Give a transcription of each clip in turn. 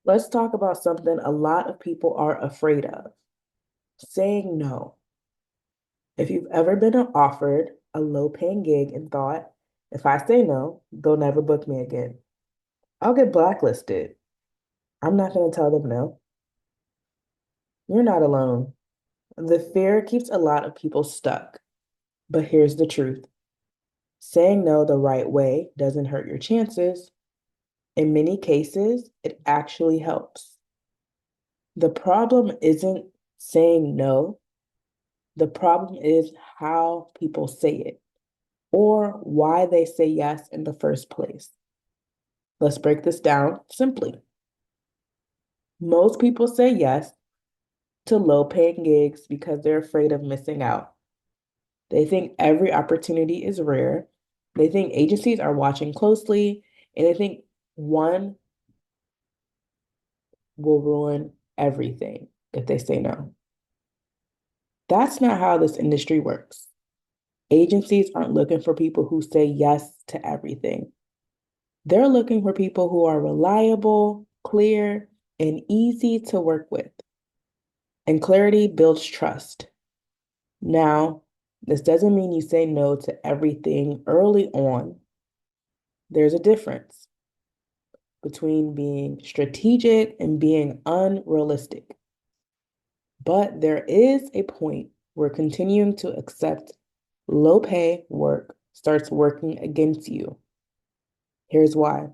Let's talk about something a lot of people are afraid of, saying no. If you've ever been offered a low-paying gig and thought, if I say no, they'll never book me again. I'll get blacklisted. I'm not going to tell them no. You're not alone. The fear keeps a lot of people stuck. But here's the truth. Saying no the right way doesn't hurt your chances. In many cases, it actually helps. The problem isn't saying no. The problem is how people say it or why they say yes in the first place. Let's break this down simply. Most people say yes to low paying gigs because they're afraid of missing out. They think every opportunity is rare. They think agencies are watching closely, and they think one will ruin everything if they say no. That's not how this industry works. Agencies aren't looking for people who say yes to everything. They're looking for people who are reliable, clear, and easy to work with. And clarity builds trust. Now, this doesn't mean you say no to everything early on. There's a difference between being strategic and being unrealistic. But there is a point where continuing to accept low pay work starts working against you. Here's why.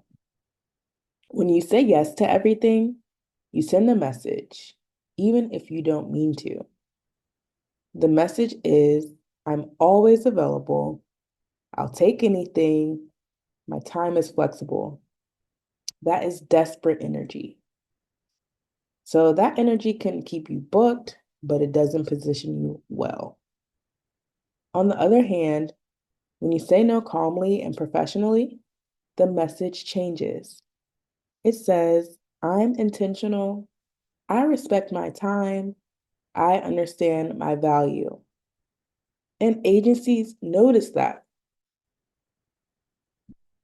When you say yes to everything, you send a message, even if you don't mean to. The message is, I'm always available. I'll take anything. My time is flexible. That is desperate energy. So that energy can keep you booked, but it doesn't position you well. On the other hand, when you say no calmly and professionally, the message changes. It says, I'm intentional. I respect my time. I understand my value. And agencies notice that.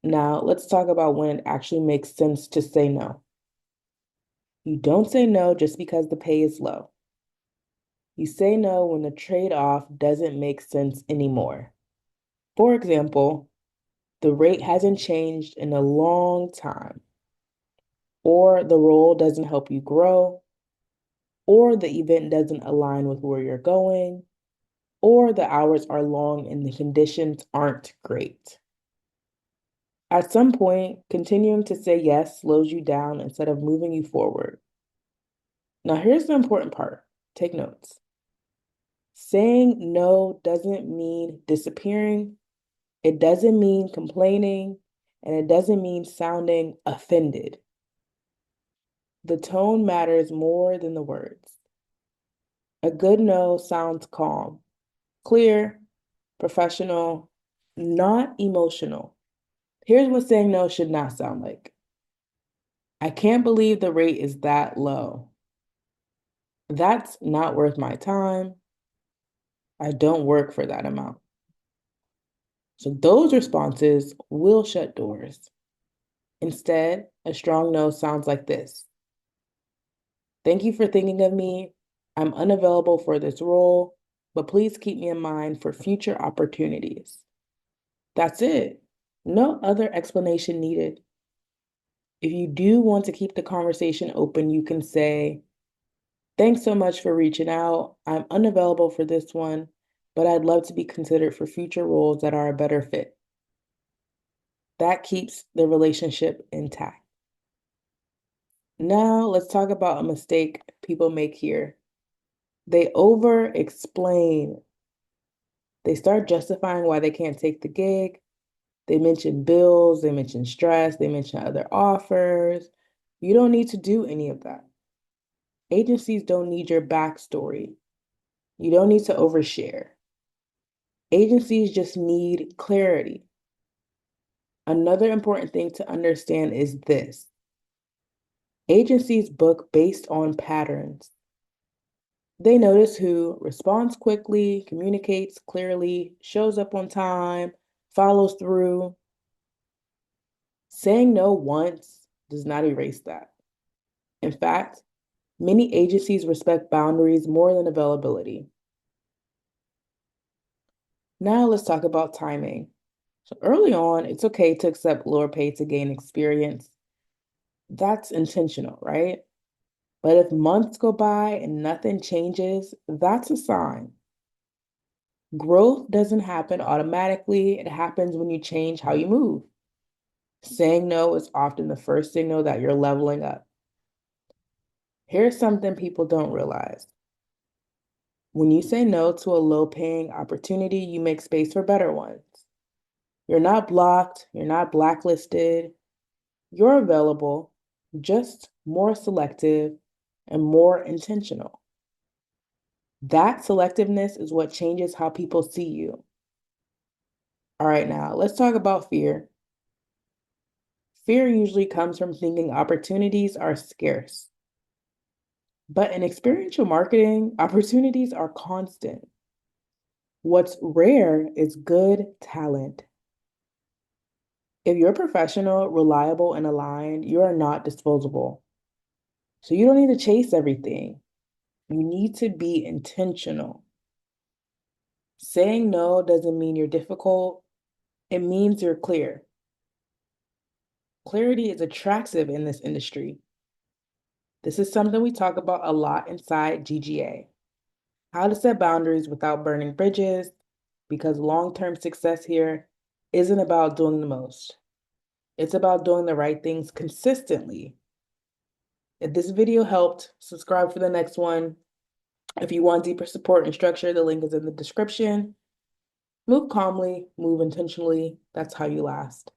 Now, let's talk about when it actually makes sense to say no. You don't say no just because the pay is low. You say no when the trade-off doesn't make sense anymore. For example, the rate hasn't changed in a long time, or the role doesn't help you grow, or the event doesn't align with where you're going, or the hours are long and the conditions aren't great. At some point, continuing to say yes slows you down instead of moving you forward. Now, here's the important part. Take notes. Saying no doesn't mean disappearing, it doesn't mean complaining, and it doesn't mean sounding offended. The tone matters more than the words. A good no sounds calm, clear, professional, not emotional. Here's what saying no should not sound like. I can't believe the rate is that low. That's not worth my time. I don't work for that amount. So those responses will shut doors. Instead, a strong no sounds like this. Thank you for thinking of me. I'm unavailable for this role, but please keep me in mind for future opportunities. That's it. No other explanation needed. If you do want to keep the conversation open, you can say, thanks so much for reaching out. I'm unavailable for this one, but I'd love to be considered for future roles that are a better fit. That keeps the relationship intact. Now, let's talk about a mistake people make here. They over explain. They start justifying why they can't take the gig. They mention bills, they mention stress, they mention other offers. You don't need to do any of that. Agencies don't need your backstory. You don't need to overshare. Agencies just need clarity. Another important thing to understand is this. Agencies book based on patterns. They notice who responds quickly, communicates clearly, shows up on time, follows through. Saying no once does not erase that. In fact, many agencies respect boundaries more than availability. Now let's talk about timing. So early on, it's okay to accept lower pay to gain experience. That's intentional, right? But if months go by and nothing changes, that's a sign. Growth doesn't happen automatically. It happens when you change how you move. Saying no is often the first signal that you're leveling up. Here's something people don't realize. When you say no to a low-paying opportunity, you make space for better ones. You're not blocked, you're not blacklisted, you're available, just more selective and more intentional. That selectiveness is what changes how people see you. All right, now let's talk about fear. Fear usually comes from thinking opportunities are scarce. But in experiential marketing, opportunities are constant. What's rare is good talent. If you're professional, reliable, and aligned, you are not disposable. So you don't need to chase everything. You need to be intentional. Saying no doesn't mean you're difficult, it means you're clear. Clarity is attractive in this industry. This is something we talk about a lot inside GGA. How to set boundaries without burning bridges, because long-term success here isn't about doing the most. It's about doing the right things consistently. If this video helped, subscribe for the next one. If you want deeper support and structure, the link is in the description. Move calmly, move intentionally. That's how you last.